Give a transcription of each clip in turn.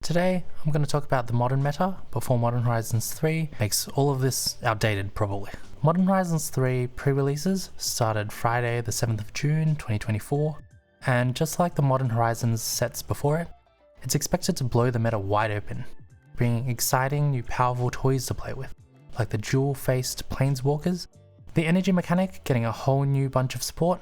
Today, I'm going to talk about the modern meta before Modern Horizons 3 makes all of this outdated probably. Modern Horizons 3 pre-releases started Friday the 7th of June 2024, and just like the Modern Horizons sets before it, it's expected to blow the meta wide open, bringing exciting new powerful toys to play with, like the dual-faced Planeswalkers, the energy mechanic getting a whole new bunch of support,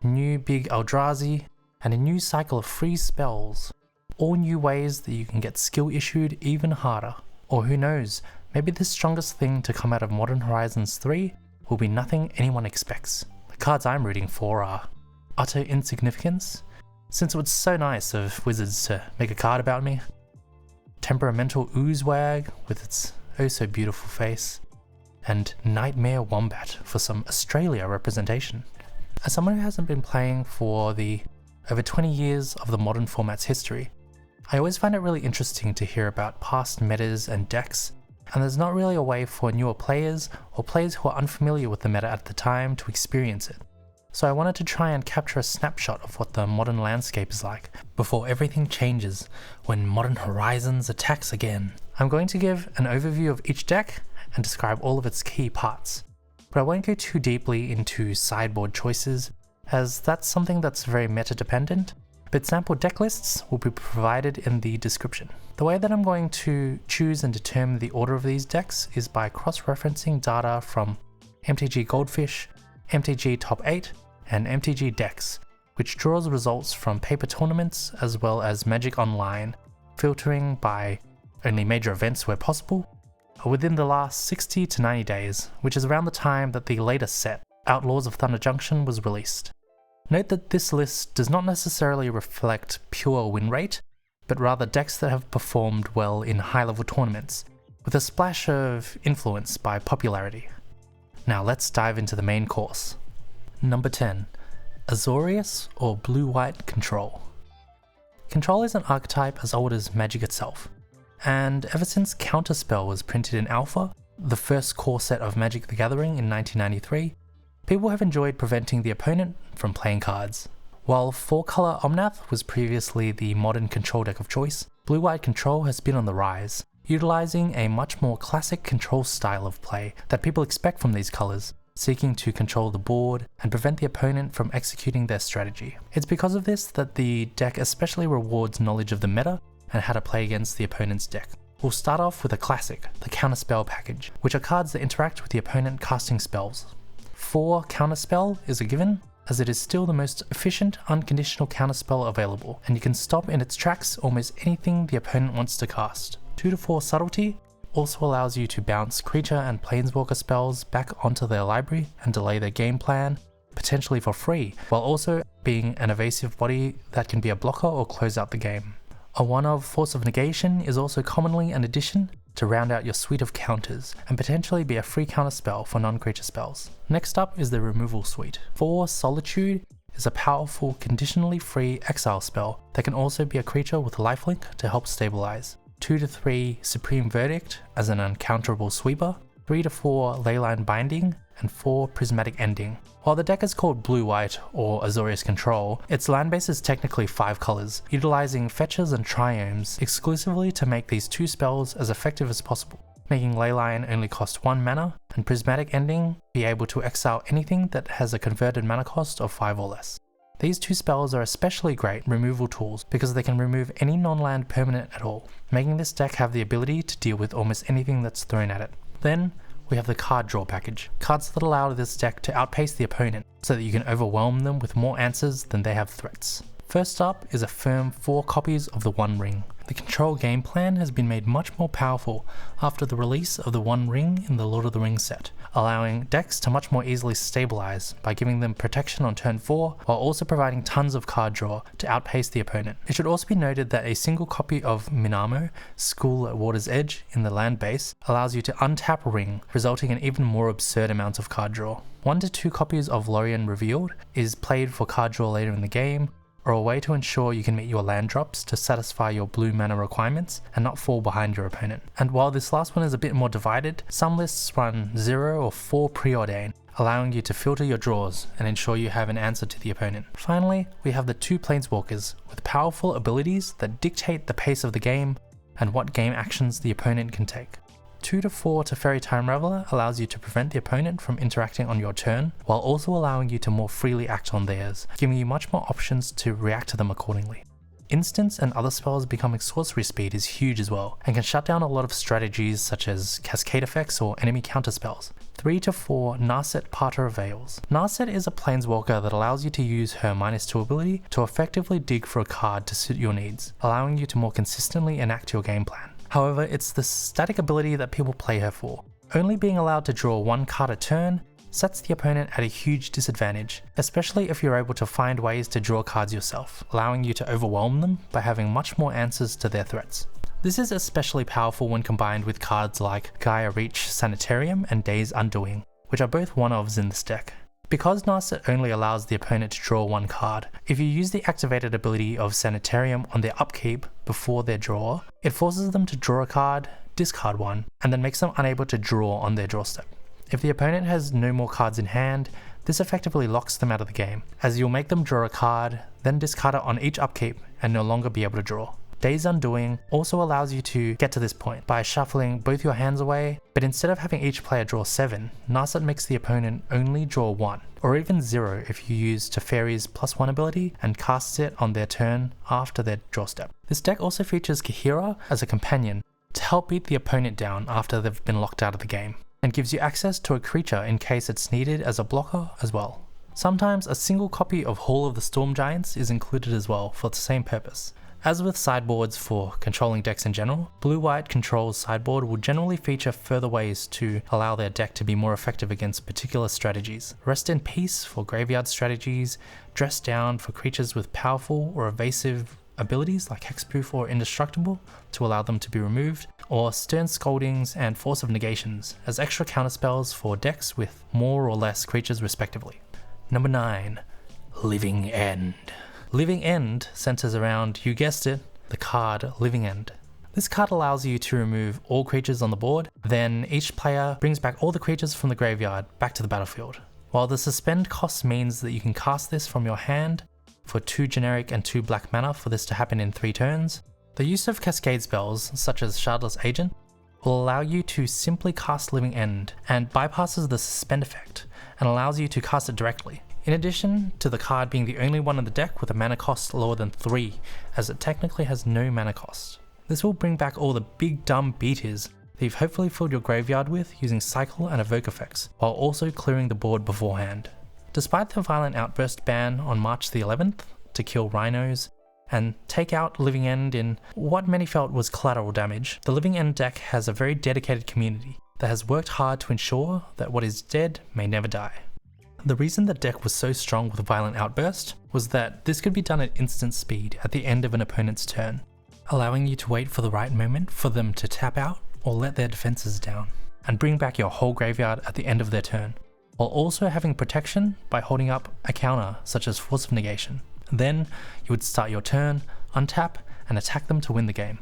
new big Eldrazi, and a new cycle of free spells. All new ways that you can get skill issued even harder. Or who knows, maybe the strongest thing to come out of Modern Horizons 3 will be nothing anyone expects. The cards I'm rooting for are Utter Insignificance, since it was so nice of Wizards to make a card about me, Temperamental Oozewag with its oh so beautiful face, and Nightmare Wombat for some Australia representation. As someone who hasn't been playing for the over 20 years of the modern format's history, I always find it really interesting to hear about past metas and decks, and there's not really a way for newer players or players who are unfamiliar with the meta at the time to experience it. So I wanted to try and capture a snapshot of what the modern landscape is like before everything changes when Modern Horizons attacks again. I'm going to give an overview of each deck and describe all of its key parts, but I won't go too deeply into sideboard choices, as that's something that's very meta dependent, but sample deck lists will be provided in the description. The way that I'm going to choose and determine the order of these decks is by cross-referencing data from MTG Goldfish, MTG Top 8, and MTG Decks, which draws results from paper tournaments as well as Magic Online, filtering by only major events where possible, within the last 60 to 90 days, which is around the time that the latest set, Outlaws of Thunder Junction, was released. Note that this list does not necessarily reflect pure win rate, but rather decks that have performed well in high-level tournaments, with a splash of influence by popularity. Now let's dive into the main course. Number 10. Azorius or Blue-White Control. Control is an archetype as old as Magic itself, and ever since Counterspell was printed in Alpha, the first core set of Magic the Gathering in 1993, people have enjoyed preventing the opponent from playing cards. While 4-color Omnath was previously the modern control deck of choice, Blue-White Control has been on the rise, utilizing a much more classic control style of play that people expect from these colors, seeking to control the board and prevent the opponent from executing their strategy. It's because of this that the deck especially rewards knowledge of the meta and how to play against the opponent's deck. We'll start off with a classic, the Counterspell package, which are cards that interact with the opponent casting spells. 4 Counterspell is a given, as it is still the most efficient unconditional counterspell available, and you can stop in its tracks almost anything the opponent wants to cast. 2 to 4 Subtlety also allows you to bounce creature and planeswalker spells back onto their library and delay their game plan, potentially for free, while also being an evasive body that can be a blocker or close out the game. A 1 of Force of Negation is also commonly an addition to round out your suite of counters and potentially be a free counter spell for non-creature spells. Next up is the Removal Suite. 4 Solitude is a powerful conditionally free exile spell that can also be a creature with lifelink to help stabilize. 2 to 3 Supreme Verdict as an uncounterable sweeper, 3 to 4 Leyline Binding, and 4 Prismatic Ending. While the deck is called Blue-White or Azorius Control, its land base is technically 5 colors, utilizing fetches and triomes exclusively to make these 2 spells as effective as possible, making Leyline only cost 1 mana, and Prismatic Ending be able to exile anything that has a converted mana cost of 5 or less. These 2 spells are especially great removal tools because they can remove any non-land permanent at all, making this deck have the ability to deal with almost anything that's thrown at it. Then, we have the Card Draw package, cards that allow this deck to outpace the opponent so that you can overwhelm them with more answers than they have threats. First up is a firm 4 copies of the One Ring. The control game plan has been made much more powerful after the release of the One Ring in the Lord of the Rings set, allowing decks to much more easily stabilize by giving them protection on turn 4 while also providing tons of card draw to outpace the opponent. It should also be noted that a single copy of Minamo, School at Water's Edge in the land base, allows you to untap Ring, resulting in even more absurd amounts of card draw. 1 to 2 copies of Lorien Revealed is played for card draw later in the game, or a way to ensure you can meet your land drops to satisfy your blue mana requirements and not fall behind your opponent. And while this last one is a bit more divided, some lists run 0 or 4 Preordain, allowing you to filter your draws and ensure you have an answer to the opponent. Finally, we have the 2 Planeswalkers with powerful abilities that dictate the pace of the game and what game actions the opponent can take. 2 to 4 Teferi Time Raveler allows you to prevent the opponent from interacting on your turn, while also allowing you to more freely act on theirs, giving you much more options to react to them accordingly. Instants and other spells becoming sorcery speed is huge as well, and can shut down a lot of strategies such as cascade effects or enemy counter spells. 3 to 4 Narset Parter of Veils. Narset is a planeswalker that allows you to use her -2 ability to effectively dig for a card to suit your needs, allowing you to more consistently enact your game plan. However, it's the static ability that people play her for. Only being allowed to draw 1 card a turn sets the opponent at a huge disadvantage, especially if you're able to find ways to draw cards yourself, allowing you to overwhelm them by having much more answers to their threats. This is especially powerful when combined with cards like Gaia Reach Sanitarium and Days Undoing, which are both one-ofs in this deck. Because Narset only allows the opponent to draw 1 card, if you use the activated ability of Sanitarium on their upkeep before their draw, it forces them to draw a card, discard 1, and then makes them unable to draw on their draw step. If the opponent has no more cards in hand, this effectively locks them out of the game, as you'll make them draw a card, then discard it on each upkeep and no longer be able to draw. Days Undoing also allows you to get to this point by shuffling both your hands away, but instead of having each player draw 7, Narset makes the opponent only draw 1, or even 0 if you use Teferi's +1 ability and casts it on their turn after their draw step. This deck also features Kahira as a companion to help beat the opponent down after they've been locked out of the game, and gives you access to a creature in case it's needed as a blocker as well. Sometimes a single copy of Hall of the Storm Giants is included as well for the same purpose. As with sideboards for controlling decks in general, Blue-White Control's sideboard will generally feature further ways to allow their deck to be more effective against particular strategies. Rest in Peace for graveyard strategies, Dress Down for creatures with powerful or evasive abilities like Hexproof or Indestructible to allow them to be removed, or Stern Scoldings and Force of Negations as extra counterspells for decks with more or less creatures respectively. Number 9. Living End. Living End centers around, you guessed it, the card Living End. This card allows you to remove all creatures on the board, then each player brings back all the creatures from the graveyard back to the battlefield. While the suspend cost means that you can cast this from your hand for 2 generic and 2 black mana for this to happen in 3 turns, the use of cascade spells such as Shardless Agent will allow you to simply cast Living End and bypasses the suspend effect and allows you to cast it directly. In addition to the card being the only one in the deck with a mana cost lower than 3, as it technically has no mana cost. This will bring back all the big dumb beaters that you've hopefully filled your graveyard with using cycle and evoke effects, while also clearing the board beforehand. Despite the Violent Outburst ban on March the 11th to kill rhinos and take out Living End in what many felt was collateral damage, the Living End deck has a very dedicated community that has worked hard to ensure that what is dead may never die. The reason the deck was so strong with Violent Outburst was that this could be done at instant speed at the end of an opponent's turn, allowing you to wait for the right moment for them to tap out or let their defenses down, and bring back your whole graveyard at the end of their turn, while also having protection by holding up a counter such as Force of Negation. Then you would start your turn, untap, and attack them to win the game.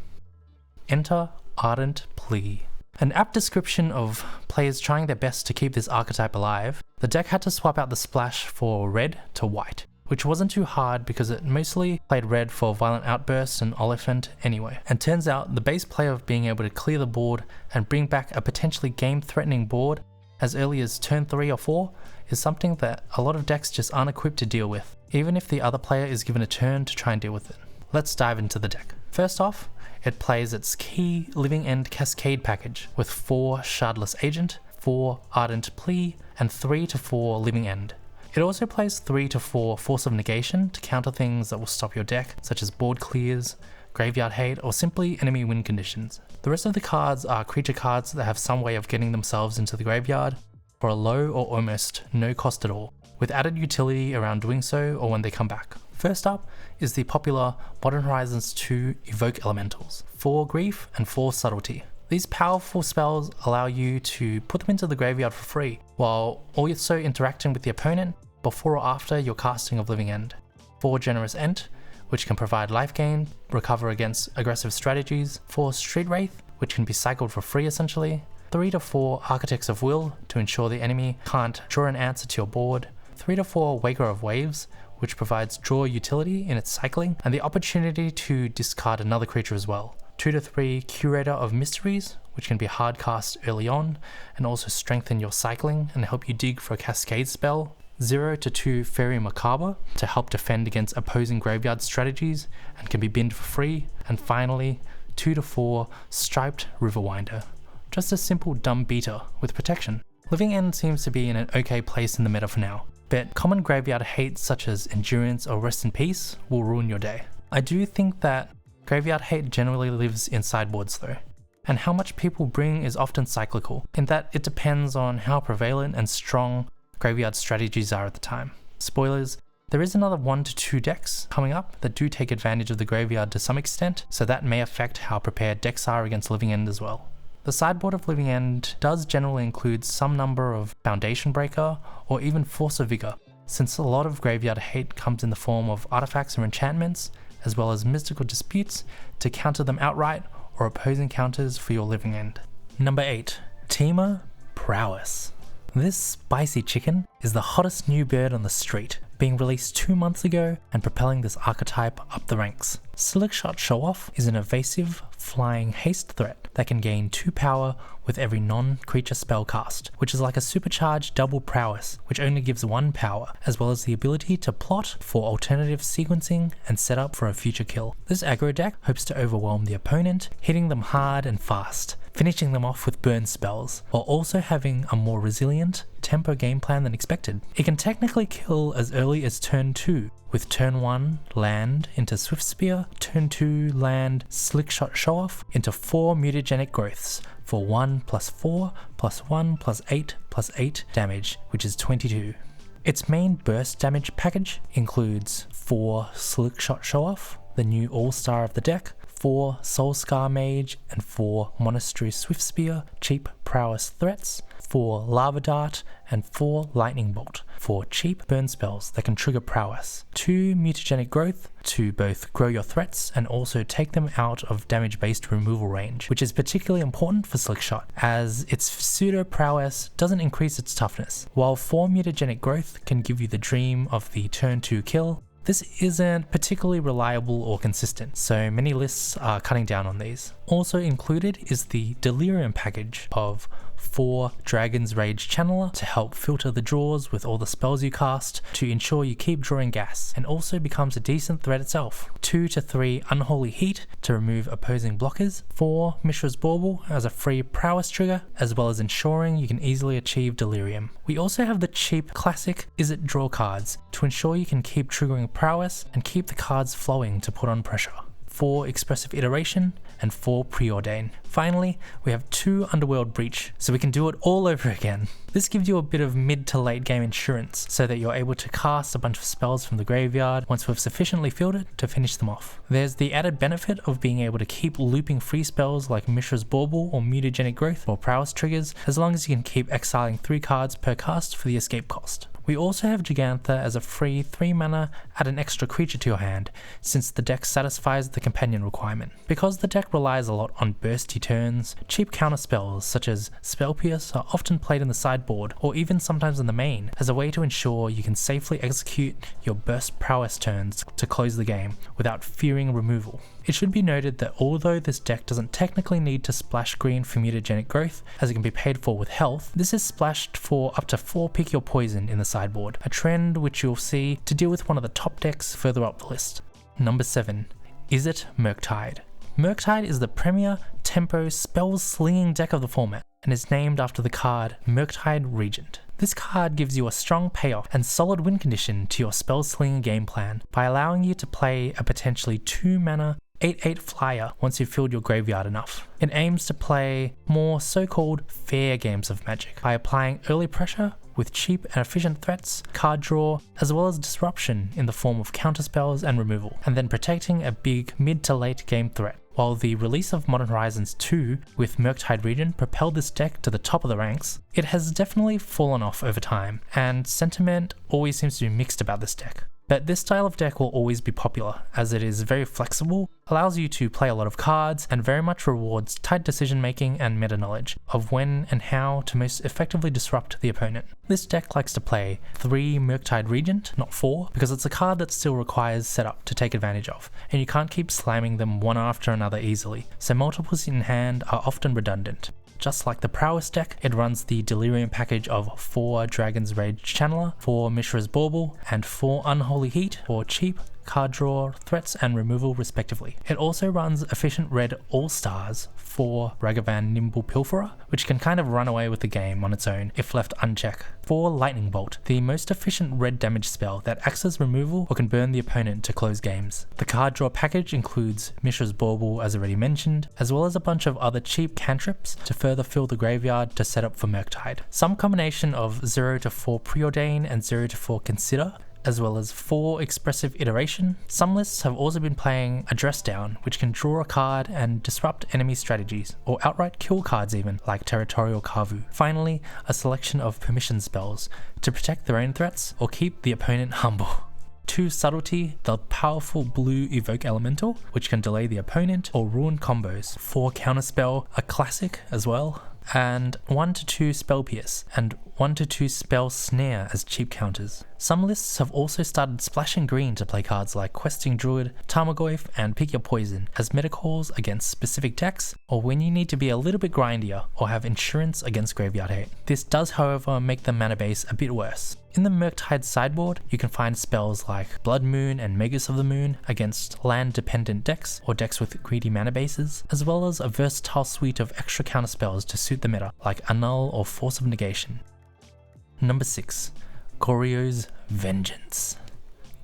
Enter Ardent Plea. An apt description of players trying their best to keep this archetype alive, the deck had to swap out the splash for red to white, which wasn't too hard because it mostly played red for Violent Outburst and Oliphant anyway. And turns out the base play of being able to clear the board and bring back a potentially game-threatening board as early as turn 3 or 4 is something that a lot of decks just aren't equipped to deal with, even if the other player is given a turn to try and deal with it. Let's dive into the deck. First off, it plays its key Living End Cascade package with 4 Shardless Agent, 4 Ardent Plea, and 3 to 4 Living End. It also plays 3 to 4 Force of Negation to counter things that will stop your deck, such as board clears, graveyard hate, or simply enemy win conditions. The rest of the cards are creature cards that have some way of getting themselves into the graveyard for a low or almost no cost at all, with added utility around doing so or when they come back. First up is the popular Modern Horizons 2 Evoke Elementals, 4 Grief and 4 Subtlety. These powerful spells allow you to put them into the graveyard for free, while also interacting with the opponent before or after your casting of Living End. 4 Generous Ent, which can provide life gain, recover against aggressive strategies. 4 Street Wraith, which can be cycled for free essentially. 3 to 4 Architects of Will to ensure the enemy can't draw an answer to your board, 3 to 4 Waker of Waves, which provides draw utility in its cycling and the opportunity to discard another creature as well, 2 to 3 Curator of Mysteries, which can be hard cast early on and also strengthen your cycling and help you dig for a Cascade spell, 0 to 2 Fairy Macabre to help defend against opposing graveyard strategies and can be binned for free, and finally 2 to 4 Striped Riverwinder. Just a simple dumb beater with protection. Living End seems to be in an okay place in the meta for now, but common graveyard hate such as Endurance or Rest in Peace will ruin your day. I do think that graveyard hate generally lives in sideboards though, and how much people bring is often cyclical, in that it depends on how prevalent and strong graveyard strategies are at the time. Spoilers, there is another 1 to 2 decks coming up that do take advantage of the graveyard to some extent, so that may affect how prepared decks are against Living End as well. The sideboard of Living End does generally include some number of Foundation Breaker or even Force of Vigor, since a lot of graveyard hate comes in the form of artifacts or enchantments, as well as mystical disputes to counter them outright or opposing counters for your Living End. Number 8. Temur Prowess. This spicy chicken is the hottest new bird on the street, being released 2 months ago and propelling this archetype up the ranks. Slickshot Show-Off is an evasive, flying haste threat that can gain 2 power with every non-creature spell cast, which is like a supercharged double prowess, which only gives 1 power, as well as the ability to plot for alternative sequencing and set up for a future kill. This aggro deck hopes to overwhelm the opponent, hitting them hard and fast, finishing them off with burn spells, while also having a more resilient tempo game plan than expected. It can technically kill as early as turn 2, with turn 1 land into Swift Spear, turn 2 land Slickshot Show-Off into 4 mutagenic growths for 1 + 4 + 1 + 8 + 8 damage, which is 22. Its main burst damage package includes 4 Slickshot Show-Off, the new all-star of the deck, 4 Soulscar Mage and 4 Monastery Swift Spear, cheap prowess threats, 4 Lava Dart and 4 Lightning Bolt for cheap burn spells that can trigger prowess, 2 mutagenic growth to both grow your threats and also take them out of damage based removal range, which is particularly important for Slickshot as its pseudo prowess doesn't increase its toughness. While 4 mutagenic growth can give you the dream of the turn 2 kill, this isn't particularly reliable or consistent, so many lists are cutting down on these. Also included is the Delirium package of 4 Dragon's Rage Channeler to help filter the draws with all the spells you cast to ensure you keep drawing gas, and also becomes a decent threat itself. 2 to 3 Unholy Heat to remove opposing blockers, 4 Mishra's Bauble as a free prowess trigger, as well as ensuring you can easily achieve Delirium. We also have the cheap classic Izzet draw cards to ensure you can keep triggering prowess and keep the cards flowing to put on pressure. 4 Expressive Iteration, and 4 Preordain. Finally, we have 2 Underworld Breach, so we can do it all over again. This gives you a bit of mid to late game insurance, so that you're able to cast a bunch of spells from the graveyard once we've sufficiently fielded to finish them off. There's the added benefit of being able to keep looping free spells like Mishra's Bauble or Mutagenic Growth or Prowess triggers, as long as you can keep exiling 3 cards per cast for the escape cost. We also have Gigantha as a free 3 mana, add an extra creature to your hand, since the deck satisfies the companion requirement. Because the deck relies a lot on bursty turns, cheap counter spells such as Spell Pierce are often played in the sideboard, or even sometimes in the main, as a way to ensure you can safely execute your burst prowess turns to close the game without fearing removal. It should be noted that although this deck doesn't technically need to splash green for mutagenic growth, as it can be paid for with health, this is splashed for up to 4 Pick Your Poison in the sideboard, a trend which you'll see to deal with one of the top decks further up the list. Number 7. Izzet Murktide. Murktide is the premier tempo spell slinging deck of the format, and is named after the card Murktide Regent. This card gives you a strong payoff and solid win condition to your spell slinging game plan by allowing you to play a potentially 2 mana 8/8 flyer once you've filled your graveyard enough. It aims to play more so-called fair games of Magic by applying early pressure with cheap and efficient threats, card draw, as well as disruption in the form of counterspells and removal, and then protecting a big mid to late game threat. While the release of Modern Horizons 2 with Murktide Regent propelled this deck to the top of the ranks, it has definitely fallen off over time, and sentiment always seems to be mixed about this deck. But this style of deck will always be popular, as it is very flexible, allows you to play a lot of cards, and very much rewards tight decision making and meta knowledge of when and how to most effectively disrupt the opponent. This deck likes to play 3 Murktide Regent, not 4, because it's a card that still requires setup to take advantage of, and you can't keep slamming them one after another easily, so multiples in hand are often redundant. Just like the Prowess deck, it runs the Delirium package of 4 Dragon's Rage Channeler, 4 Mishra's Bauble, and 4 Unholy Heat for cheap card draw, threats, and removal respectively. It also runs efficient red All-Stars for Ragavan Nimble Pilferer, which can kind of run away with the game on its own if left unchecked. 4 Lightning Bolt, the most efficient red damage spell that acts as removal or can burn the opponent to close games. The card draw package includes Mishra's Bauble as already mentioned, as well as a bunch of other cheap cantrips to further fill the graveyard to set up for Murktide. Some combination of 0 to 4 Preordain and 0 to 4 Consider, as well as 4 Expressive Iteration. Some lists have also been playing a Dress Down, which can draw a card and disrupt enemy strategies, or outright kill cards even, like Territorial Kavu. Finally, a selection of permission spells to protect their own threats or keep the opponent humble. 2 Subtlety, the powerful blue Evoke Elemental, which can delay the opponent or ruin combos. 4 Counterspell, a classic as well, and 1 to 2 Spell Pierce, and 1 to 2 Spell Snare as cheap counters. Some lists have also started splashing green to play cards like Questing Druid, Tarmogoyf, and Pick Your Poison as meta calls against specific decks, or when you need to be a little bit grindier or have insurance against graveyard hate. This does, however, make the mana base a bit worse. In the Murktide sideboard, you can find spells like Blood Moon and Magus of the Moon against land-dependent decks or decks with greedy mana bases, as well as a versatile suite of extra counter spells to suit the meta, like Annul or Force of Negation. Number 6. Goryo's Vengeance.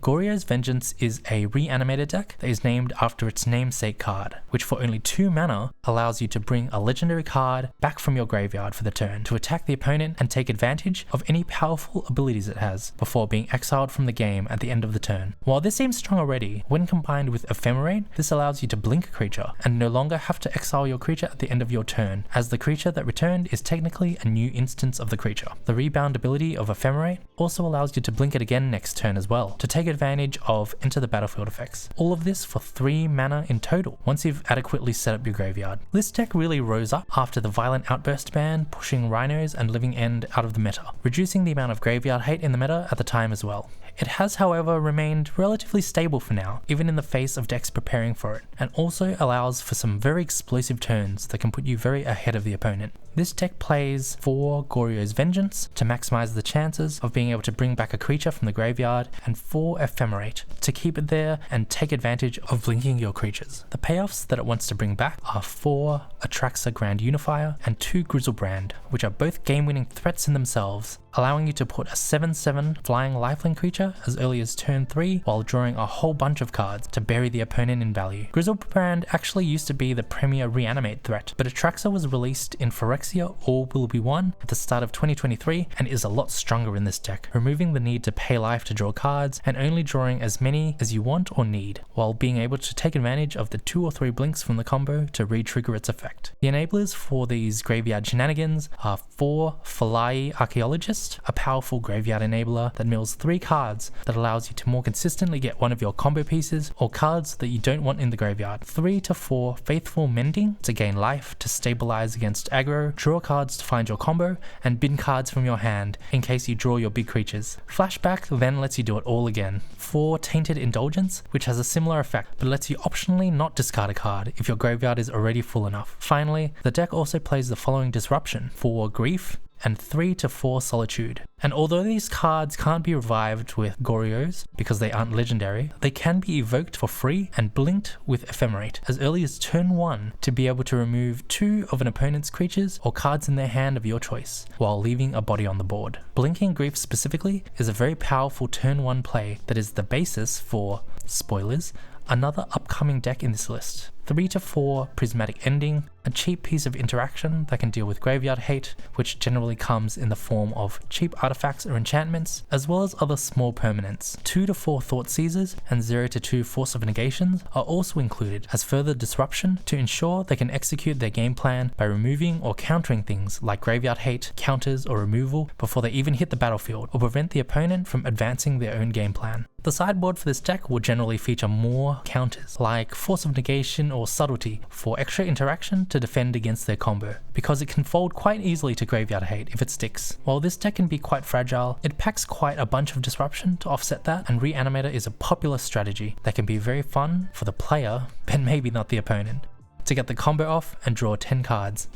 Goryo's Vengeance is a reanimated deck that is named after its namesake card, which for only 2 mana allows you to bring a legendary card back from your graveyard for the turn to attack the opponent and take advantage of any powerful abilities it has before being exiled from the game at the end of the turn. While this seems strong already, when combined with Ephemerate, this allows you to blink a creature and no longer have to exile your creature at the end of your turn, as the creature that returned is technically a new instance of the creature. The rebound ability of Ephemerate also allows you to blink it again next turn as well, to take advantage of enter the battlefield effects. All of this for 3 mana in total, once you've adequately set up your graveyard. This deck really rose up after the Violent Outburst ban, pushing Rhinos and Living End out of the meta, reducing the amount of graveyard hate in the meta at the time as well. It has, however, remained relatively stable for now, even in the face of decks preparing for it, and also allows for some very explosive turns that can put you very ahead of the opponent. This deck plays 4 Goryo's Vengeance to maximize the chances of being able to bring back a creature from the graveyard, and 4 Ephemerate to keep it there and take advantage of blinking your creatures. The payoffs that it wants to bring back are 4 Atraxa Grand Unifier and 2 Grizzlebrand, which are both game-winning threats in themselves, allowing you to put a 7/7 flying lifelink creature as early as turn 3 while drawing a whole bunch of cards to bury the opponent in value. Grizzlebrand actually used to be the premier reanimate threat, but Atraxa was released in Phyrexia or Will Be One at the start of 2023 and is a lot stronger in this deck, removing the need to pay life to draw cards and only drawing as many as you want or need, while being able to take advantage of the 2 or 3 blinks from the combo to re-trigger its effect. The enablers for these graveyard shenanigans are 4 Falai Archaeologist, a powerful graveyard enabler that mills 3 cards that allows you to more consistently get one of your combo pieces or cards that you don't want in the graveyard. 3 to 4 Faithful Mending to gain life to stabilize against aggro, draw cards to find your combo, and bin cards from your hand in case you draw your big creatures. Flashback then lets you do it all again. 4 Tainted Indulgence, which has a similar effect but lets you optionally not discard a card if your graveyard is already full enough. Finally, the deck also plays the following disruption: 4 Grief, and 3 to 4 Solitude. And although these cards can't be revived with Goryos because they aren't legendary, they can be evoked for free and blinked with Ephemerate as early as turn 1 to be able to remove 2 of an opponent's creatures or cards in their hand of your choice, while leaving a body on the board. Blinking Grief specifically is a very powerful turn 1 play that is the basis for, spoilers, another upcoming deck in this list. 3 to 4 Prismatic Ending, a cheap piece of interaction that can deal with Graveyard Hate, which generally comes in the form of cheap artifacts or enchantments, as well as other small permanents. 2 to 4 Thought Seizers and 0 to 2 Force of Negations are also included as further disruption to ensure they can execute their game plan by removing or countering things like Graveyard Hate, counters, or removal before they even hit the battlefield, or prevent the opponent from advancing their own game plan. The sideboard for this deck will generally feature more counters, like Force of Negation or Subtlety, for extra interaction to defend against their combo, because it can fold quite easily to Graveyard Hate if it sticks. While this deck can be quite fragile, it packs quite a bunch of disruption to offset that, and Reanimator is a popular strategy that can be very fun for the player, but maybe not the opponent, to get the combo off and draw 10 cards.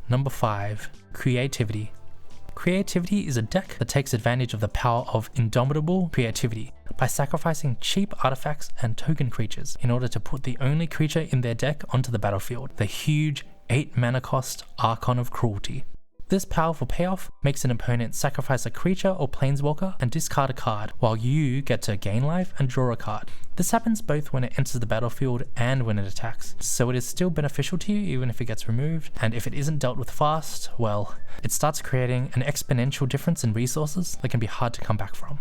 Number 5. Creativity. Creativity is a deck that takes advantage of the power of Indomitable Creativity by sacrificing cheap artifacts and token creatures in order to put the only creature in their deck onto the battlefield, the huge 8 mana cost Archon of Cruelty. This powerful payoff makes an opponent sacrifice a creature or planeswalker and discard a card, while you get to gain life and draw a card. This happens both when it enters the battlefield and when it attacks, so it is still beneficial to you even if it gets removed, and if it isn't dealt with fast, well, it starts creating an exponential difference in resources that can be hard to come back from.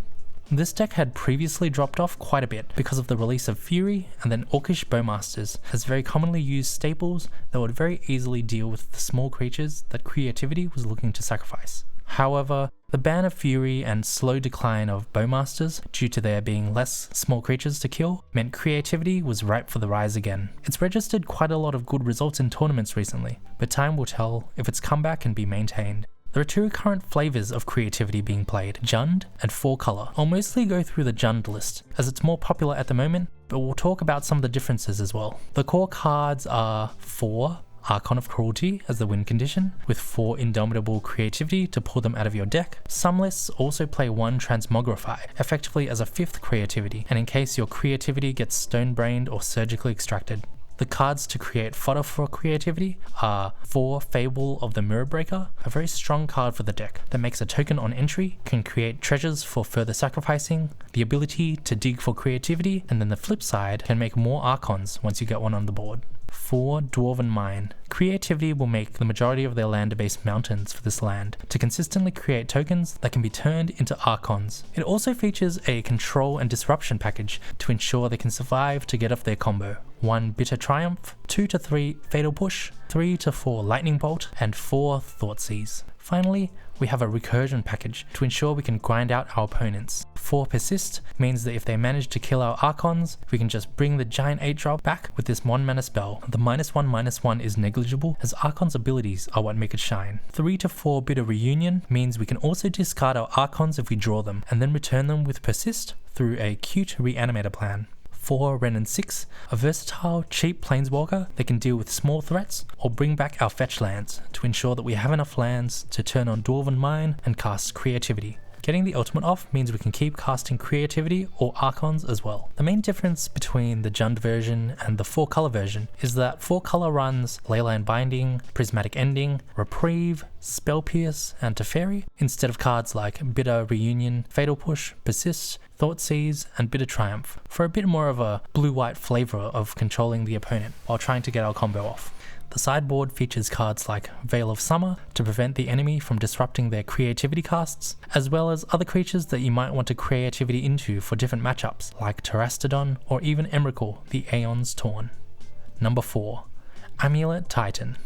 This deck had previously dropped off quite a bit because of the release of Fury and then Orcish Bowmasters as very commonly used staples that would very easily deal with the small creatures that Creativity was looking to sacrifice. However, the ban of Fury and slow decline of Bowmasters due to there being less small creatures to kill meant Creativity was ripe for the rise again. It's registered quite a lot of good results in tournaments recently, but time will tell if its comeback can be maintained. There are 2 current flavors of Creativity being played, Jund and 4-color. I'll mostly go through the Jund list, as it's more popular at the moment, but we'll talk about some of the differences as well. The core cards are 4 Archon of Cruelty as the win condition, with 4 Indomitable Creativity to pull them out of your deck. Some lists also play 1 Transmogrify, effectively as a 5th Creativity, and in case your Creativity gets stone-brained or surgically extracted. The cards to create fodder for Creativity are 4 Fable of the Mirrorbreaker, a very strong card for the deck that makes a token on entry, can create treasures for further sacrificing, the ability to dig for Creativity, and then the flip side can make more Archons once you get one on the board. 4 Dwarven Mine. Creativity will make the majority of their lander-based mountains for this land to consistently create tokens that can be turned into Archons. It also features a control and disruption package to ensure they can survive to get off their combo. 1 Bitter Triumph, 2 to 3 Fatal Push, 3 to 4 Lightning Bolt, and 4 Thoughtseize. Finally, we have a recursion package to ensure we can grind out our opponents. 4 Persist means that if they manage to kill our Archons, we can just bring the giant 8-drop back with this 1 mana spell. The -1/-1 is negligible, as Archon's abilities are what make it shine. 3 to 4 Bitter Reunion means we can also discard our Archons if we draw them, and then return them with Persist through a cute Reanimator plan. 4 Wrenn and 6, a versatile, cheap planeswalker that can deal with small threats or bring back our fetch lands to ensure that we have enough lands to turn on Dwarven Mine and cast Creativity. Getting the ultimate off means we can keep casting Creativity or Archons as well. The main difference between the Jund version and the 4-color version is that 4-color runs Leyline Binding, Prismatic Ending, Reprieve, Spell Pierce, and Teferi, instead of cards like Bitter Reunion, Fatal Push, Persist, Thoughtseize, and Bitter Triumph, for a bit more of a blue-white flavor of controlling the opponent while trying to get our combo off. The sideboard features cards like Veil of Summer to prevent the enemy from disrupting their Creativity casts, as well as other creatures that you might want to Creativity into for different matchups, like Terastodon or even Emrakul, the Aeon's Torn. Number 4. Amulet Titan.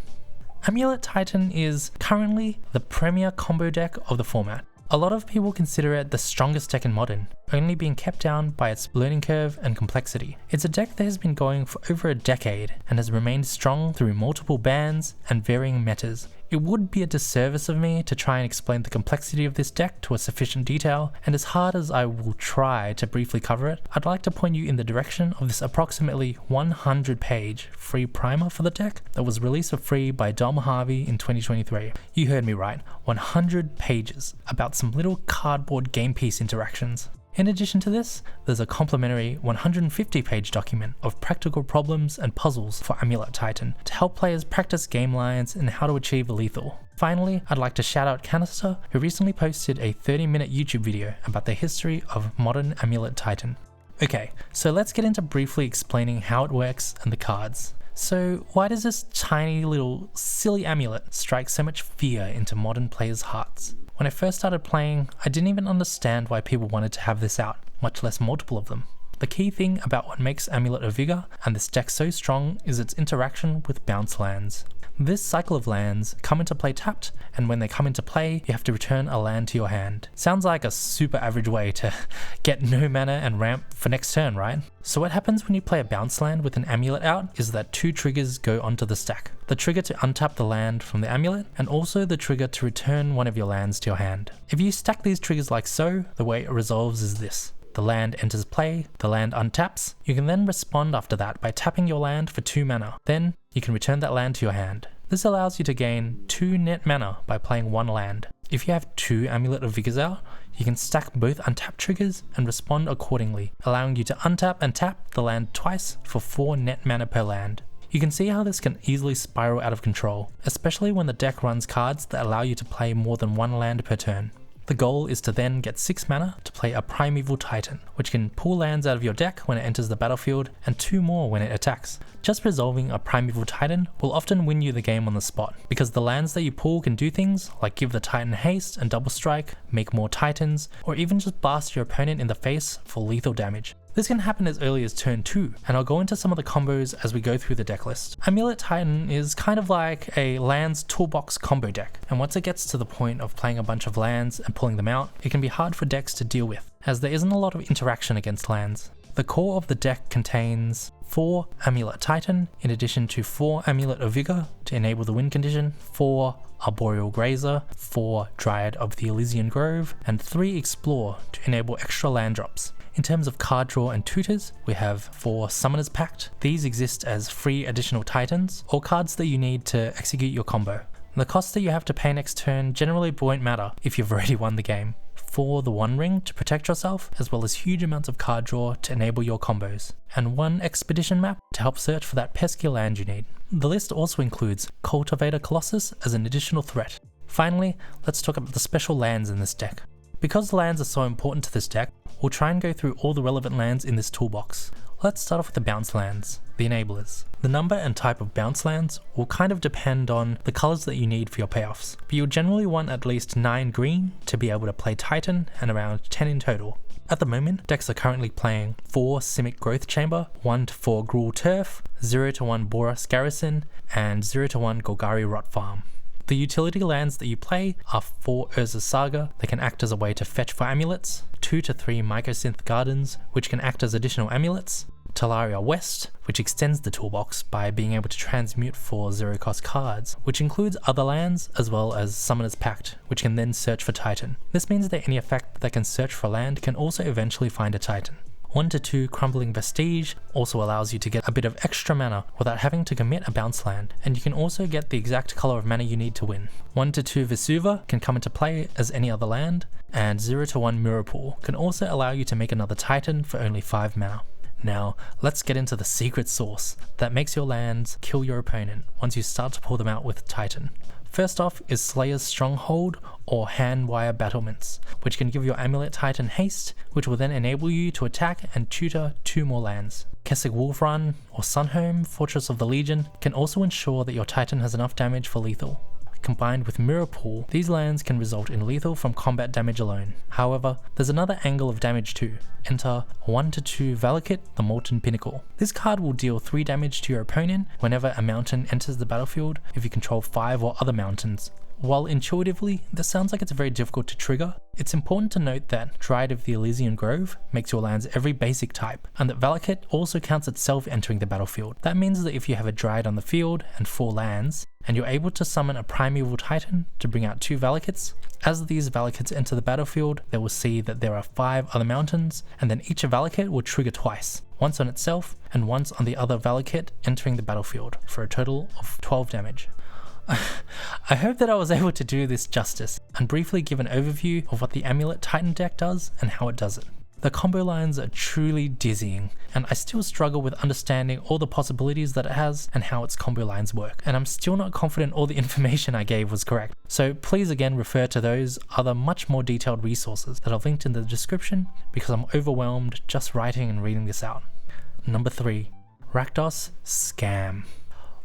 Amulet Titan is currently the premier combo deck of the format. A lot of people consider it the strongest deck in Modern, only being kept down by its learning curve and complexity. It's a deck that has been going for over a decade and has remained strong through multiple bans and varying metas. It would be a disservice of me to try and explain the complexity of this deck to a sufficient detail, and as hard as I will try to briefly cover it, I'd like to point you in the direction of this approximately 100-page free primer for the deck that was released for free by Dom Harvey in 2023. You heard me right, 100 pages about some little cardboard game piece interactions. In addition to this, there's a complimentary 150-page document of practical problems and puzzles for Amulet Titan to help players practice game lines and how to achieve lethal. Finally, I'd like to shout out Canister, who recently posted a 30-minute YouTube video about the history of modern Amulet Titan. Okay, so let's get into briefly explaining how it works and the cards. So why does this tiny little silly amulet strike so much fear into modern players' hearts? When I first started playing, I didn't even understand why people wanted to have this out, much less multiple of them. The key thing about what makes Amulet of Vigor and this deck so strong is its interaction with bounce lands. This cycle of lands come into play tapped, and when they come into play, you have to return a land to your hand. Sounds like a super average way to get no mana and ramp for next turn, right? So what happens when you play a bounce land with an amulet out is that 2 triggers go onto the stack. The trigger to untap the land from the amulet, and also the trigger to return one of your lands to your hand. If you stack these triggers like so, the way it resolves is this. The land enters play, the land untaps. You can then respond after that by tapping your land for 2 mana. Then, you can return that land to your hand. This allows you to gain 2 net mana by playing 1 land. If you have 2 Amulet of Vigors out, you can stack both untap triggers and respond accordingly, allowing you to untap and tap the land twice for 4 net mana per land. You can see how this can easily spiral out of control, especially when the deck runs cards that allow you to play more than 1 land per turn. The goal is to then get 6 mana to play a Primeval Titan, which can pull lands out of your deck when it enters the battlefield and 2 more when it attacks. Just resolving a Primeval Titan will often win you the game on the spot, because the lands that you pull can do things like give the Titan haste and double strike, make more Titans, or even just blast your opponent in the face for lethal damage. This can happen as early as turn 2, and I'll go into some of the combos as we go through the deck list. Amulet Titan is kind of like a lands toolbox combo deck, and once it gets to the point of playing a bunch of lands and pulling them out, it can be hard for decks to deal with, as there isn't a lot of interaction against lands. The core of the deck contains 4 Amulet Titan, in addition to 4 Amulet of Vigor to enable the win condition, 4 Arboreal Grazer, 4 Dryad of the Elysian Grove, and 3 Explore to enable extra land drops. In terms of card draw and tutors, we have 4 Summoner's Pact. These exist as free additional Titans, or cards that you need to execute your combo. The cost that you have to pay next turn generally won't matter if you've already won the game. 4 the One Ring to protect yourself, as well as huge amounts of card draw to enable your combos, and 1 Expedition map to help search for that pesky land you need. The list also includes Cultivator Colossus as an additional threat. Finally, let's talk about the special lands in this deck. Because lands are so important to this deck, we'll try and go through all the relevant lands in this toolbox. Let's start off with the bounce lands, the enablers. The number and type of bounce lands will kind of depend on the colors that you need for your payoffs, but you'll generally want at least 9 green to be able to play Titan and around 10 in total. At the moment, decks are currently playing 4 Simic Growth Chamber, 1-4 Gruul Turf, 0-1 Boros Garrison, and 0-1 Golgari Rot Farm. The utility lands that you play are 4 Urza's Saga that can act as a way to fetch for amulets, 2-3 Mycosynth Gardens which can act as additional amulets, Talaria West, which extends the toolbox by being able to transmute for 0 cost cards, which includes other lands as well as Summoner's Pact, which can then search for Titan. This means that any effect that can search for land can also eventually find a Titan. 1-2 Crumbling Vestige also allows you to get a bit of extra mana without having to commit a bounce land, and you can also get the exact color of mana you need to win. 1-2 Vesuva can come into play as any other land, and 0-1 Mirror Pool can also allow you to make another Titan for only 5 mana. Now, let's get into the secret sauce that makes your lands kill your opponent once you start to pull them out with Titan. First off is Slayer's Stronghold or Handwire Battlements, which can give your Amulet Titan haste, which will then enable you to attack and tutor 2 more lands. Kessig Wolfrun or Sunhome, Fortress of the Legion, can also ensure that your Titan has enough damage for lethal. Combined with Mirror Pool, these lands can result in lethal from combat damage alone. However, there's another angle of damage too. Enter 1-2 Valakut, the Molten Pinnacle. This card will deal 3 damage to your opponent whenever a mountain enters the battlefield if you control 5 or other mountains. While intuitively, this sounds like it's very difficult to trigger, it's important to note that Dryad of the Elysian Grove makes your lands every basic type, and that Valakut also counts itself entering the battlefield. That means that if you have a Dryad on the field and 4 lands, and you're able to summon a Primeval Titan to bring out 2 Valakuts, as these Valakuts enter the battlefield, they will see that there are 5 other mountains, and then each Valakut will trigger twice, once on itself and once on the other Valakut entering the battlefield, for a total of 12 damage. I hope that I was able to do this justice and briefly give an overview of what the Amulet Titan deck does and how it does it. The combo lines are truly dizzying, and I still struggle with understanding all the possibilities that it has and how its combo lines work, and I'm still not confident all the information I gave was correct. So please again refer to those other much more detailed resources that are linked in the description, because I'm overwhelmed just writing and reading this out. Number 3. Rakdos Scam.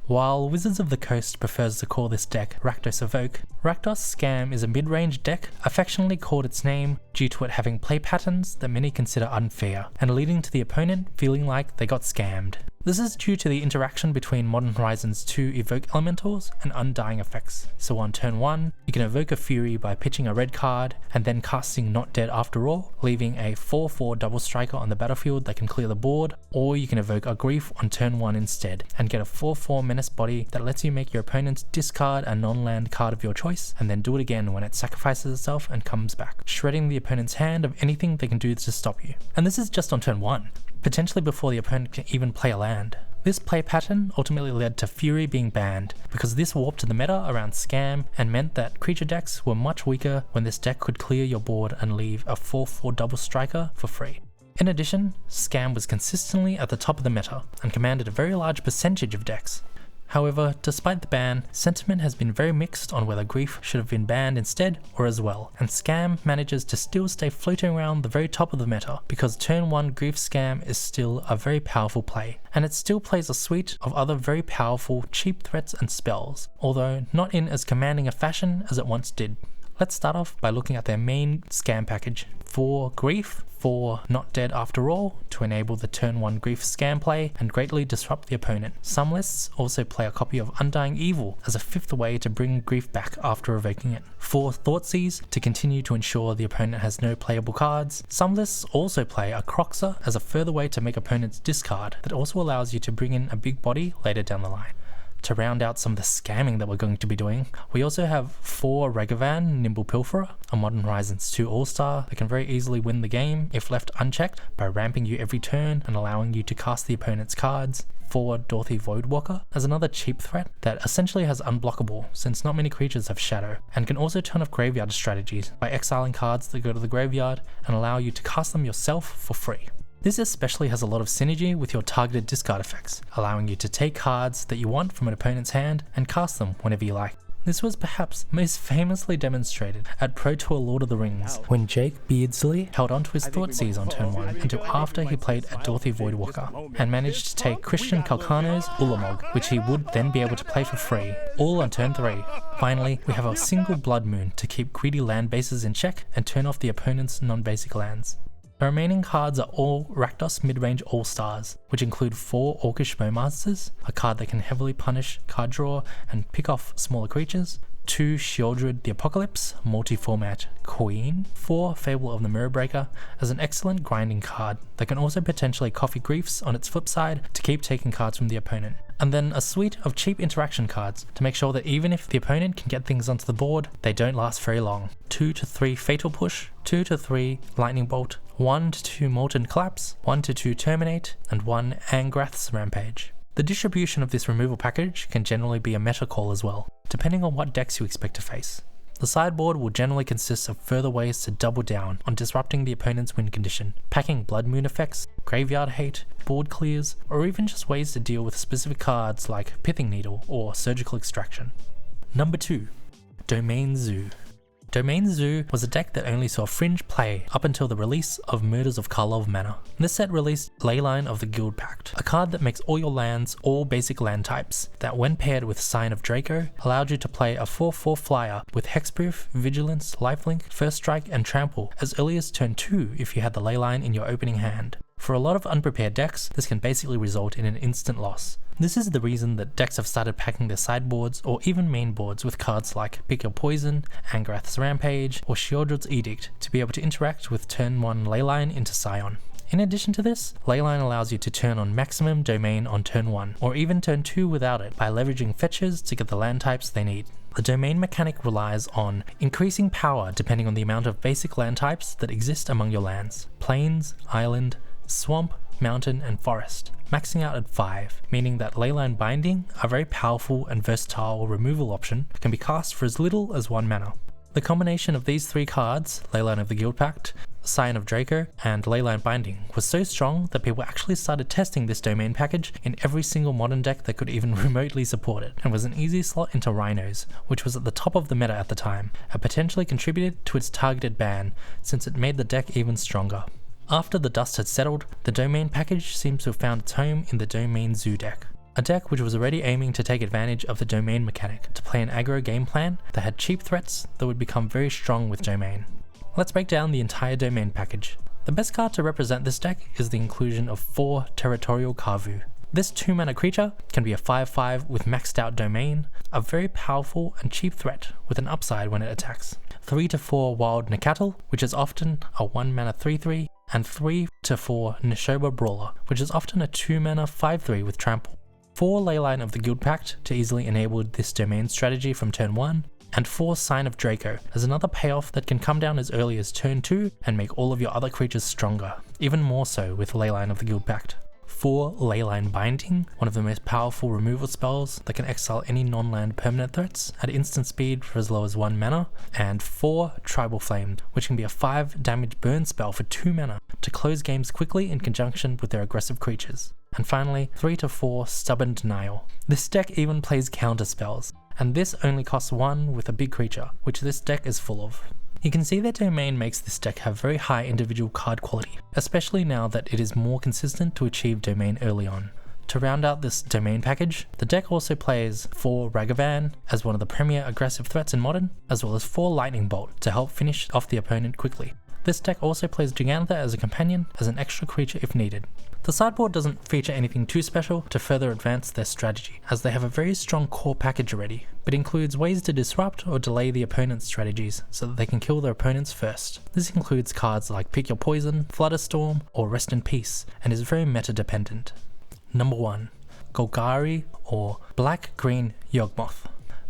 While Wizards of the Coast prefers to call this deck Rakdos Evoke, Rakdos Scam is a mid-range deck affectionately called its name due to it having play patterns that many consider unfair, and leading to the opponent feeling like they got scammed. This is due to the interaction between Modern Horizons 2 Evoke Elementals and Undying effects. So on turn 1, you can evoke a Fury by pitching a red card and then casting Not Dead After All, leaving a 4/4 double striker on the battlefield that can clear the board, or you can evoke a Grief on turn 1 instead, and get a 4/4 Menace Body that lets you make your opponent discard a non-land card of your choice, and then do it again when it sacrifices itself and comes back, shredding the opponent's hand of anything they can do to stop you. And this is just on turn 1. Potentially before the opponent can even play a land. This play pattern ultimately led to Fury being banned, because this warped the meta around Scam and meant that creature decks were much weaker when this deck could clear your board and leave a 4/4 double striker for free. In addition, Scam was consistently at the top of the meta and commanded a very large percentage of decks. However, despite the ban, sentiment has been very mixed on whether Grief should have been banned instead or as well, and Scam manages to still stay floating around the very top of the meta because turn 1 Grief Scam is still a very powerful play, and it still plays a suite of other very powerful cheap threats and spells, although not in as commanding a fashion as it once did. Let's start off by looking at their main Scam package. For Grief, for Not Dead After All, to enable the turn 1 Grief Scam play and greatly disrupt the opponent. Some lists also play a copy of Undying Evil as a 5th way to bring Grief back after evoking it. For Thoughtseize, to continue to ensure the opponent has no playable cards. Some lists also play a Croxer as a further way to make opponents discard that also allows you to bring in a big body later down the line. To round out some of the scamming that we're going to be doing, we also have 4 Ragavan Nimble Pilferer, a Modern Horizons 2 All-Star that can very easily win the game if left unchecked by ramping you every turn and allowing you to cast the opponent's cards. 4 Dorothy Voidwalker as another cheap threat that essentially has unblockable since not many creatures have Shadow, and can also turn off graveyard strategies by exiling cards that go to the graveyard and allow you to cast them yourself for free. This especially has a lot of synergy with your targeted discard effects, allowing you to take cards that you want from an opponent's hand and cast them whenever you like. This was perhaps most famously demonstrated at Pro Tour Lord of the Rings, when Jake Beardsley held onto his Thoughtseize on turn 1 until after he played a Dorothy Voidwalker, and managed to take Christian Calcano's Ulamog, which he would then be able to play for free, all on turn 3. Finally, we have a single Blood Moon to keep greedy land bases in check and turn off the opponent's non-basic lands. The remaining cards are all Rakdos mid-range All-Stars, which include 4 Orcish Bowmasters, a card that can heavily punish card draw and pick off smaller creatures, 2 Sheoldred the Apocalypse, multi-format Queen, 4 Fable of the Mirrorbreaker as an excellent grinding card that can also potentially coffee Griefs on its flip side to keep taking cards from the opponent, and then a suite of cheap interaction cards to make sure that even if the opponent can get things onto the board, they don't last very long. 2 to 3 Fatal Push, 2 to 3 Lightning Bolt, 1 to 2 Molten Collapse, 1 to 2 Terminate, and 1 Angrath's Rampage. The distribution of this removal package can generally be a meta call as well, depending on what decks you expect to face. The sideboard will generally consist of further ways to double down on disrupting the opponent's win condition, packing Blood Moon effects, graveyard hate, board clears, or even just ways to deal with specific cards like Pithing Needle or Surgical Extraction. Number 2. Domain Zoo. Domain Zoo was a deck that only saw fringe play up until the release of Murders of Karlov Manor. This set released Leyline of the Guildpact, a card that makes all your lands all basic land types, that when paired with Sign of Draco, allowed you to play a 4/4 flyer with Hexproof, Vigilance, Lifelink, First Strike, and Trample as early as turn 2 if you had the Leyline in your opening hand. For a lot of unprepared decks, this can basically result in an instant loss. This is the reason that decks have started packing their sideboards or even main boards with cards like Pick Your Poison, Angrath's Rampage, or Sheoldred's Edict to be able to interact with turn 1 Leyline into Scion. In addition to this, Leyline allows you to turn on maximum domain on turn 1, or even turn 2 without it by leveraging fetches to get the land types they need. The domain mechanic relies on increasing power depending on the amount of basic land types that exist among your lands: Plains, Island, Swamp, Mountain, and Forest, maxing out at 5, meaning that Leyline Binding, a very powerful and versatile removal option, can be cast for as little as 1 mana. The combination of these 3 cards, Leyline of the Guildpact, Sign of Draco, and Leyline Binding, was so strong that people actually started testing this domain package in every single modern deck that could even remotely support it, and was an easy slot into Rhinos, which was at the top of the meta at the time, and potentially contributed to its targeted ban, since it made the deck even stronger. After the dust had settled, the domain package seems to have found its home in the Domain Zoo deck. a deck which was already aiming to take advantage of the Domain mechanic to play an aggro game plan that had cheap threats that would become very strong with Domain. Let's break down the entire Domain package. The best card to represent this deck is the inclusion of 4 Territorial Kavu. This 2-mana creature can be a 5/5 with maxed out Domain, a very powerful and cheap threat with an upside when it attacks. 3/4 Wild Nacatl, which is often a 1-mana 3/3, and 3/4 Nishoba Brawler, which is often a 2-mana 5/3 with trample. 4 Leyline of the Guildpact to easily enable this Domain strategy from turn 1, and 4 Sign of Draco as another payoff that can come down as early as turn 2 and make all of your other creatures stronger, even more so with Leyline of the Guildpact. 4 Leyline Binding, one of the most powerful removal spells that can exile any non-land permanent threats at instant speed for as low as 1 mana, and 4 Tribal Flame, which can be a 5 damage burn spell for 2 mana to close games quickly in conjunction with their aggressive creatures. And finally, 3/4 Stubborn Denial. This deck even plays counter spells, and this only costs 1 with a big creature, which this deck is full of. You can see that Domain makes this deck have very high individual card quality, especially now that it is more consistent to achieve Domain early on. To round out this Domain package, the deck also plays 4 Ragavan as one of the premier aggressive threats in Modern, as well as 4 Lightning Bolt to help finish off the opponent quickly. This deck also plays Jegantha as a companion, as an extra creature if needed. The sideboard doesn't feature anything too special to further advance their strategy, as they have a very strong core package already, but includes ways to disrupt or delay the opponent's strategies so that they can kill their opponents first. This includes cards like Pick Your Poison, Flutterstorm, or Rest in Peace, and is very meta dependent. Number 1. Golgari, or Black-Green Yawgmoth,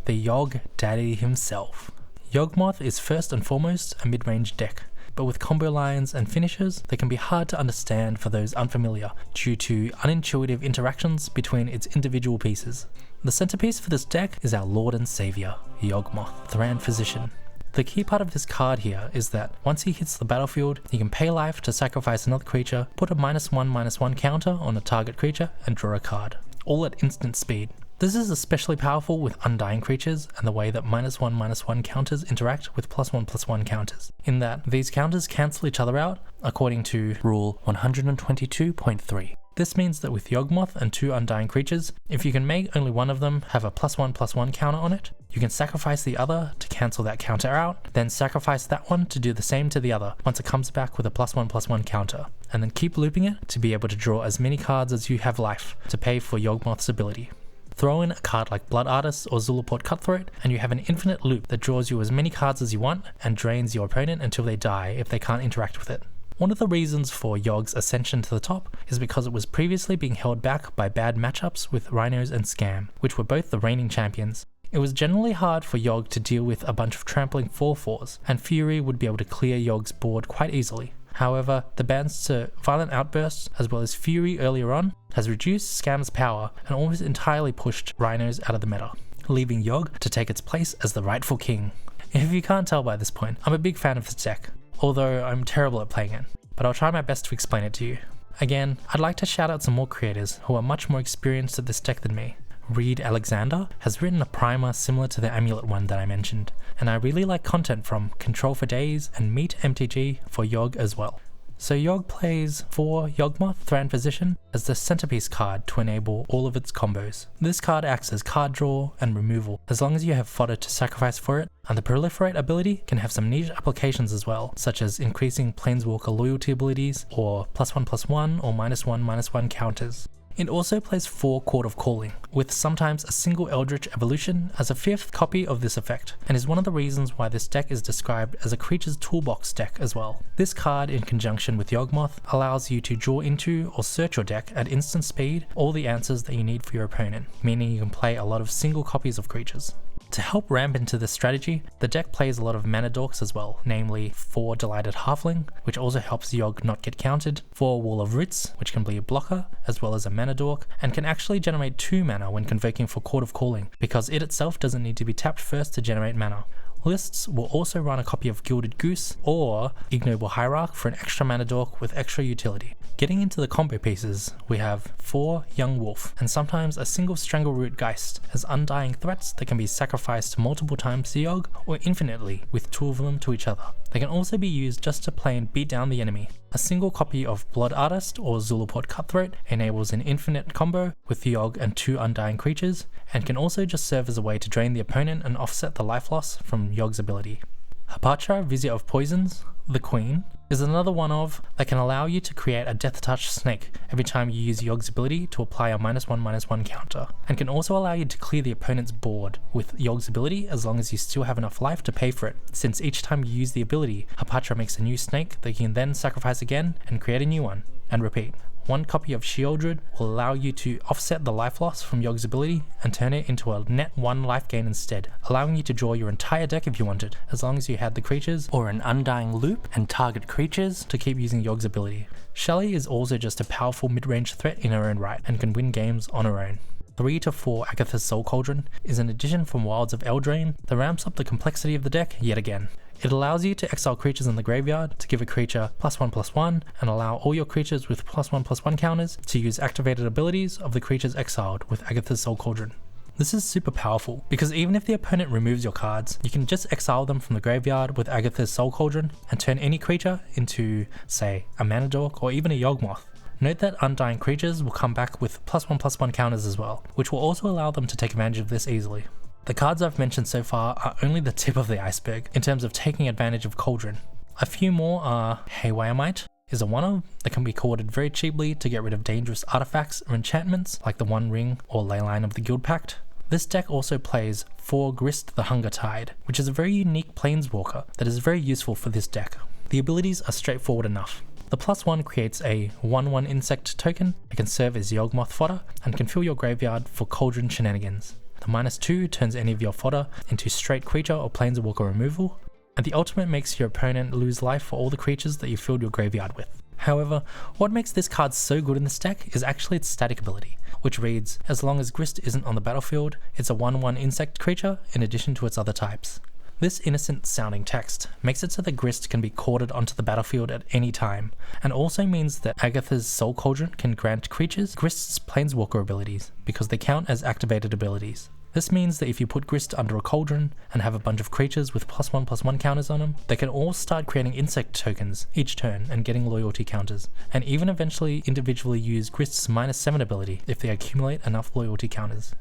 the Yogg Daddy himself. Yawgmoth is first and foremost a mid-range deck, but with combo lines and finishes that can be hard to understand for those unfamiliar due to unintuitive interactions between its individual pieces. The centerpiece for this deck is our Lord and Savior, Yawgmoth, Thran Physician. The key part of this card here is that once he hits the battlefield, you can pay life to sacrifice another creature, put a -1/-1 counter on a target creature, and draw a card, all at instant speed. This is especially powerful with Undying creatures and the way that -1/-1 counters interact with +1/+1 counters, in that these counters cancel each other out according to rule 122.3. This means that with Yawgmoth and 2 Undying creatures, if you can make only one of them have a +1/+1 counter on it, you can sacrifice the other to cancel that counter out, then sacrifice that one to do the same to the other once it comes back with a +1/+1 counter, and then keep looping it to be able to draw as many cards as you have life to pay for Yawgmoth's ability. Throw in a card like Blood Artist or Zulaport Cutthroat, and you have an infinite loop that draws you as many cards as you want and drains your opponent until they die if they can't interact with it. One of the reasons for Yogg's ascension to the top is because it was previously being held back by bad matchups with Rhinos and Scam, which were both the reigning champions. It was generally hard for Yogg to deal with a bunch of trampling 4/4s, and Fury would be able to clear Yogg's board quite easily. However, the bans to Violent Outbursts as well as Fury earlier on has reduced Scam's power and almost entirely pushed Rhinos out of the meta, leaving Yogg to take its place as the rightful king. If you can't tell by this point, I'm a big fan of this deck, although I'm terrible at playing it, but I'll try my best to explain it to you. Again, I'd like to shout out some more creators who are much more experienced at this deck than me. Reed Alexander has written a primer similar to the Amulet one that I mentioned, and I really like content from Control for Days and Meet MTG for Yogg as well. So Yogg plays 4 Yawgmoth Thran Physician as the centerpiece card to enable all of its combos. This card acts as card draw and removal as long as you have fodder to sacrifice for it, and the Proliferate ability can have some niche applications as well, such as increasing Planeswalker loyalty abilities or +1/+1 or -1/-1 counters. It also plays 4 Court of Calling, with sometimes a single Eldritch Evolution as a 5th copy of this effect, and is one of the reasons why this deck is described as a Creature's Toolbox deck as well. This card, in conjunction with Yawgmoth, allows you to draw into or search your deck at instant speed all the answers that you need for your opponent, meaning you can play a lot of single copies of creatures. To help ramp into this strategy, the deck plays a lot of mana dorks as well, namely 4 Delighted Halfling, which also helps Yogg not get countered, 4 Wall of Roots, which can be a blocker, as well as a mana dork, and can actually generate 2 mana when convoking for Court of Calling, because it itself doesn't need to be tapped first to generate mana. Lists will also run a copy of Gilded Goose or Ignoble Hierarch for an extra mana dork with extra utility. Getting into the combo pieces, we have 4 Young Wolf, and sometimes a single Strangleroot Geist as undying threats that can be sacrificed multiple times to Yogg or infinitely with 2 of them to each other. They can also be used just to play and beat down the enemy, A single copy of Blood Artist or Zulaport Cutthroat enables an infinite combo with Yogg and 2 Undying creatures, and can also just serve as a way to drain the opponent and offset the life loss from Yogg's ability. Hapatra, Vizier of Poisons, the Queen, is another one of that can allow you to create a Death Touch snake every time you use Yogg's ability to apply a -1/-1 counter, and can also allow you to clear the opponent's board with Yogg's ability as long as you still have enough life to pay for it, since each time you use the ability, Hapatra makes a new snake that you can then sacrifice again and create a new one, and repeat. One copy of Sheoldred will allow you to offset the life loss from Yogg's ability and turn it into a net 1 life gain instead, allowing you to draw your entire deck if you wanted, as long as you had the creatures or an Undying Loop and target creatures to keep using Yogg's ability. Shelly is also just a powerful mid-range threat in her own right and can win games on her own. 3 to 4 Agatha's Soul Cauldron is an addition from Wilds of Eldraine that ramps up the complexity of the deck yet again. It allows you to exile creatures in the graveyard to give a creature +1/+1 and allow all your creatures with +1/+1 counters to use activated abilities of the creatures exiled with Agatha's Soul Cauldron. This is super powerful because even if the opponent removes your cards, you can just exile them from the graveyard with Agatha's Soul Cauldron and turn any creature into, say, a Mana Dork or even a Yawgmoth. Note that Undying creatures will come back with +1/+1 counters as well, which will also allow them to take advantage of this easily. The cards I've mentioned so far are only the tip of the iceberg in terms of taking advantage of Cauldron. A few more are Haywire Might is a 1/0 that can be corded very cheaply to get rid of dangerous artifacts or enchantments like the One Ring or Leyline of the Guild Pact. This deck also plays 4 Grist the Hunger Tide, which is a very unique planeswalker that is very useful for this deck. The abilities are straightforward enough. The +1 creates a 1/1 insect token that can serve as Yawgmoth fodder and can fill your graveyard for Cauldron shenanigans. The -2 turns any of your fodder into straight creature or planeswalker removal, and the ultimate makes your opponent lose life for all the creatures that you filled your graveyard with. However, what makes this card so good in this deck is actually its static ability, which reads, as long as Grist isn't on the battlefield, it's a 1/1 insect creature in addition to its other types. This innocent sounding text makes it so that Grist can be corded onto the battlefield at any time, and also means that Agatha's Soul Cauldron can grant creatures Grist's planeswalker abilities, because they count as activated abilities. This means that if you put Grist under a Cauldron and have a bunch of creatures with +1/+1 counters on them, they can all start creating insect tokens each turn and getting loyalty counters, and even eventually individually use Grist's -7 ability if they accumulate enough loyalty counters.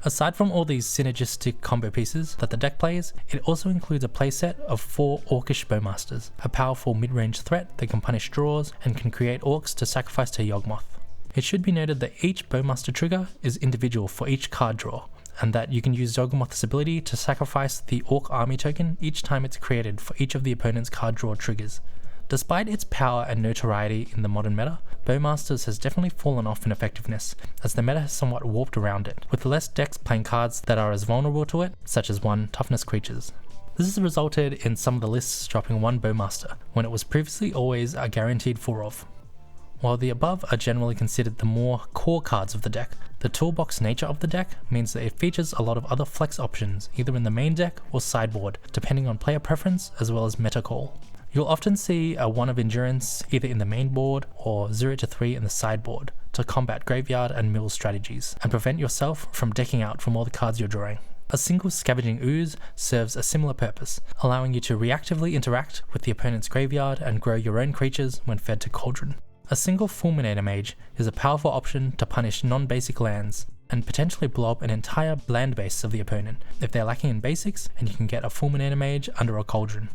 Aside from all these synergistic combo pieces that the deck plays, it also includes a playset of 4 Orcish Bowmasters, a powerful mid-range threat that can punish draws and can create orcs to sacrifice to Yawgmoth. It should be noted that each Bowmaster trigger is individual for each card draw, and that you can use Yawgmoth's ability to sacrifice the Orc Army token each time it's created for each of the opponent's card draw triggers. Despite its power and notoriety in the modern meta, Bowmasters has definitely fallen off in effectiveness, as the meta has somewhat warped around it, with less decks playing cards that are as vulnerable to it, such as 1 toughness creatures. This has resulted in some of the lists dropping 1 Bowmaster, when it was previously always a guaranteed 4 of. While the above are generally considered the more core cards of the deck, the toolbox nature of the deck means that it features a lot of other flex options, either in the main deck or sideboard, depending on player preference as well as meta call. You'll often see a 1 of Endurance either in the main board or 0 to 3 in the sideboard to combat graveyard and mill strategies and prevent yourself from decking out from all the cards you're drawing. A single Scavenging Ooze serves a similar purpose, allowing you to reactively interact with the opponent's graveyard and grow your own creatures when fed to Cauldron. A single Fulminator Mage is a powerful option to punish non-basic lands and potentially blow up an entire land base of the opponent if they're lacking in basics, and you can get a Fulminator Mage under a Cauldron.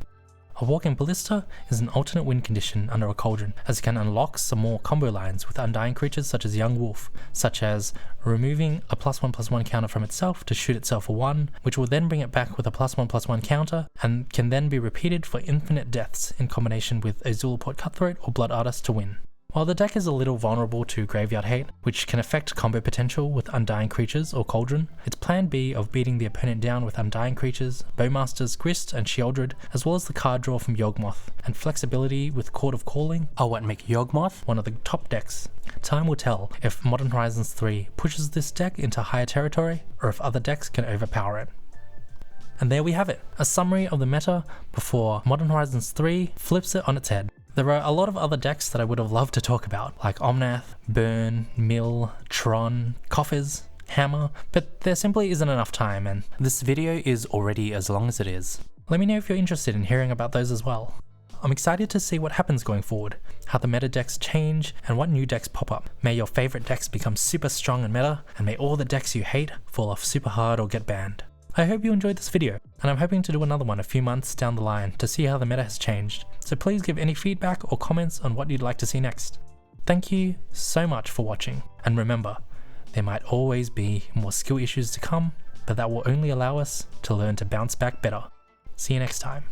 A Walking Ballista is an alternate win condition under a Cauldron, as it can unlock some more combo lines with Undying creatures such as Young Wolf, such as removing a +1/+1 counter from itself to shoot itself a 1, which will then bring it back with a +1/+1 counter, and can then be repeated for infinite deaths in combination with a Zulaport Cutthroat or Blood Artist to win. While the deck is a little vulnerable to graveyard hate, which can affect combo potential with Undying creatures or Cauldron, its plan B of beating the opponent down with Undying creatures, Bowmasters, Grist and Sheoldred, as well as the card draw from Yawgmoth, and flexibility with Court of Calling are what make Yawgmoth one of the top decks. Time will tell if Modern Horizons 3 pushes this deck into higher territory, or if other decks can overpower it. And there we have it, a summary of the meta before Modern Horizons 3 flips it on its head. There are a lot of other decks that I would have loved to talk about, like Omnath, Burn, Mill, Tron, Coffers, Hammer, but there simply isn't enough time, and this video is already as long as it is. Let me know if you're interested in hearing about those as well. I'm excited to see what happens going forward, how the meta decks change, and what new decks pop up. May your favorite decks become super strong and meta, and may all the decks you hate fall off super hard or get banned. I hope you enjoyed this video, and I'm hoping to do another one a few months down the line to see how the meta has changed, so please give any feedback or comments on what you'd like to see next. Thank you so much for watching, and remember, there might always be more skill issues to come, but that will only allow us to learn to bounce back better. See you next time.